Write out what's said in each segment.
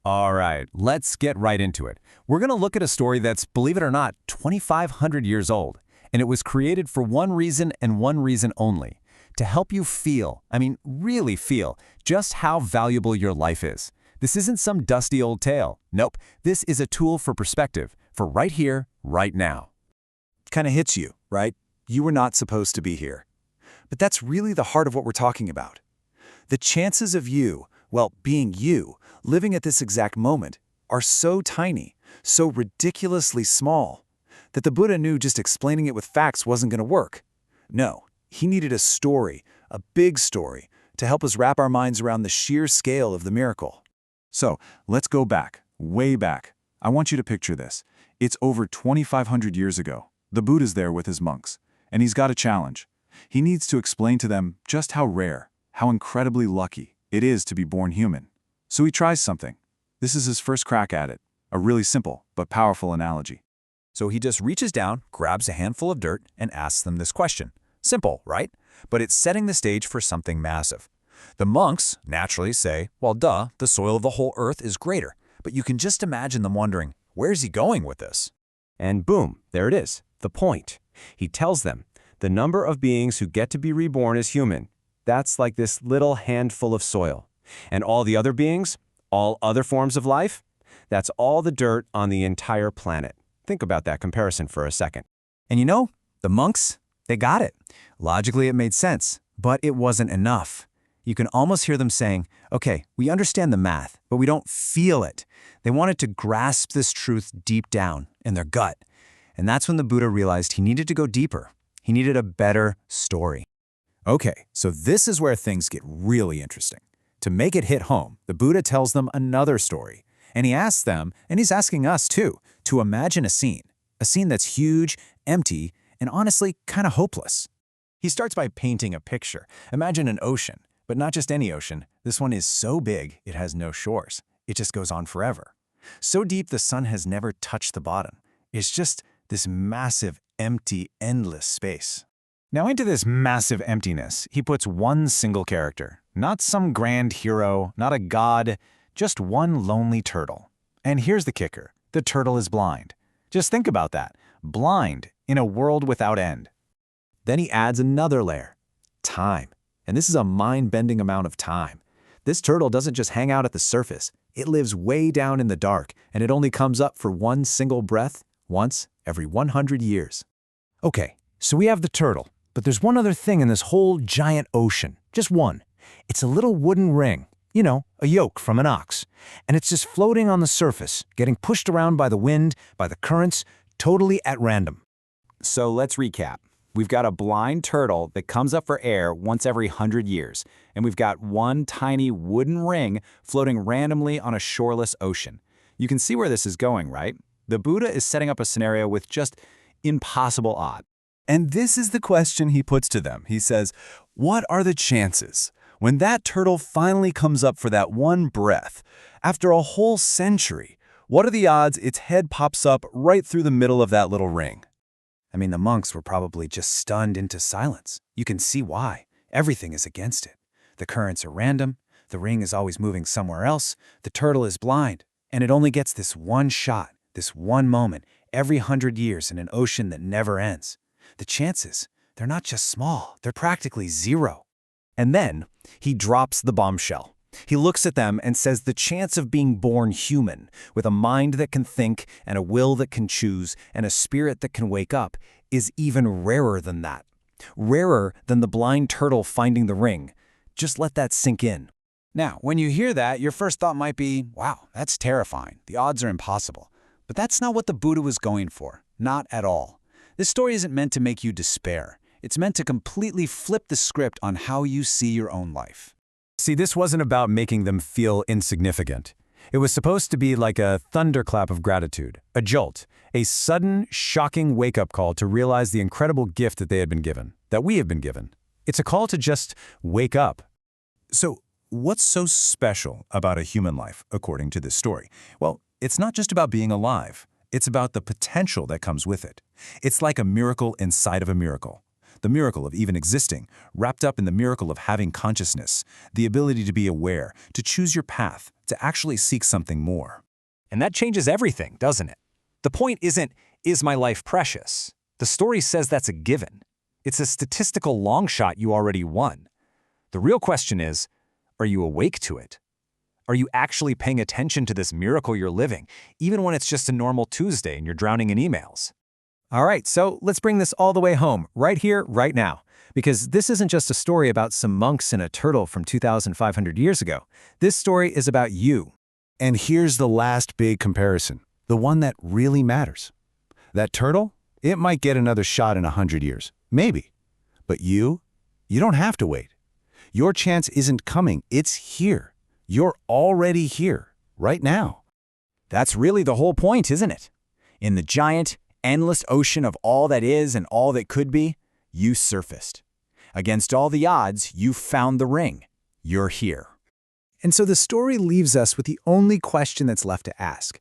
All right, let's get right into it. We're going to look at a story that's, believe it or not, 2,500 years old. And it was created for one reason and one reason only: to help you feel, really feel, just how valuable your life is. This isn't some dusty old tale. Nope, this is a tool for perspective, for right here, right now. Kind of hits you, right? You were not supposed to be here. But that's really the heart of what we're talking about. The chances of you, well, being you, living at this exact moment, are so tiny, so ridiculously small, that the Buddha knew just explaining it with facts wasn't going to work. No, he needed a story, a big story, to help us wrap our minds around the sheer scale of the miracle. So, let's go back, way back. I want you to picture this. It's over 2,500 years ago. The Buddha's there with his monks, and he's got a challenge. He needs to explain to them just how rare, how incredibly lucky it is to be born human. So he tries something. This is his first crack at it, a really simple but powerful analogy. So he just reaches down, grabs a handful of dirt, and asks them this question. Simple, right? But it's setting the stage for something massive. The monks naturally say, well, duh, the soil of the whole earth is greater. But you can just imagine them wondering, where's he going with this? And boom, there it is, the point. He tells them, the number of beings who get to be reborn as human, that's like this little handful of soil. And all the other beings, all other forms of life, that's all the dirt on the entire planet. Think about that comparison for a second. And you know, the monks, they got it. Logically, it made sense, but it wasn't enough. You can almost hear them saying, okay, we understand the math, but we don't feel it. They wanted to grasp this truth deep down in their gut. And that's when the Buddha realized he needed to go deeper. He needed a better story. Okay, so this is where things get really interesting. To make it hit home, the Buddha tells them another story. And he asks them, and he's asking us too, to imagine a scene that's huge, empty, and honestly kind of hopeless. He starts by painting a picture. Imagine an ocean, but not just any ocean. This one is so big, it has no shores. It just goes on forever. So deep the sun has never touched the bottom. It's just this massive, empty, endless space. Now into this massive emptiness, he puts one single character. Not some grand hero, not a god, just one lonely turtle. And here's the kicker. The turtle is blind. Just think about that. Blind in a world without end. Then he adds another layer. Time. And this is a mind-bending amount of time. This turtle doesn't just hang out at the surface. It lives way down in the dark, and it only comes up for one single breath, once every 100 years. Okay, so we have the turtle, but there's one other thing in this whole giant ocean. Just one. It's a little wooden ring. You know, a yoke from an ox. And it's just floating on the surface, getting pushed around by the wind, by the currents, totally at random. So let's recap. We've got a blind turtle that comes up for air once every 100 years, and we've got one tiny wooden ring floating randomly on a shoreless ocean. You can see where this is going, right? The Buddha is setting up a scenario with just impossible odds. And this is the question he puts to them. He says, what are the chances? When that turtle finally comes up for that one breath, after a whole century, what are the odds its head pops up right through the middle of that little ring? I mean, the monks were probably just stunned into silence. You can see why. Everything is against it. The currents are random, the ring is always moving somewhere else, the turtle is blind, and it only gets this one shot, this one moment, every 100 years in an ocean that never ends. The chances, they're not just small, they're practically zero. And then he drops the bombshell. He looks at them and says the chance of being born human, with a mind that can think and a will that can choose and a spirit that can wake up, is even rarer than that. Rarer than the blind turtle finding the ring. Just let that sink in. Now, when you hear that, your first thought might be, wow, that's terrifying. The odds are impossible. But that's not what the Buddha was going for. Not at all. This story isn't meant to make you despair. It's meant to completely flip the script on how you see your own life. See, this wasn't about making them feel insignificant. It was supposed to be like a thunderclap of gratitude, a jolt, a sudden, shocking wake-up call to realize the incredible gift that they had been given, that we have been given. It's a call to just wake up. So, what's so special about a human life, according to this story? Well, it's not just about being alive. It's about the potential that comes with it. It's like a miracle inside of a miracle. the miracle of even existing, wrapped up in the miracle of having consciousness, the ability to be aware, to choose your path, to actually seek something more. And that changes everything, doesn't it? The point isn't, is my life precious? The story says that's a given. It's a statistical long shot you already won. The real question is, are you awake to it? Are you actually paying attention to this miracle you're living, even when it's just a normal Tuesday and you're drowning in emails? All right, so let's bring this all the way home, right here, right now. Because this isn't just a story about some monks and a turtle from 2,500 years ago. This story is about you. And here's the last big comparison, the one that really matters. That turtle, it might get another shot in 100 years, maybe. But you don't have to wait. Your chance isn't coming, it's here. You're already here, right now. That's really the whole point, isn't it? In the giant, endless ocean of all that is and all that could be, you surfaced. Against all the odds, you found the ring. You're here. And so the story leaves us with the only question that's left to ask.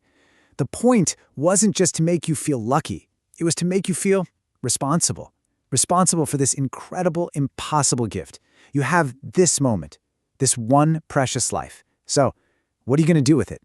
The point wasn't just to make you feel lucky. It was to make you feel responsible. Responsible for this incredible, impossible gift. You have this moment, this one precious life. So, what are you going to do with it?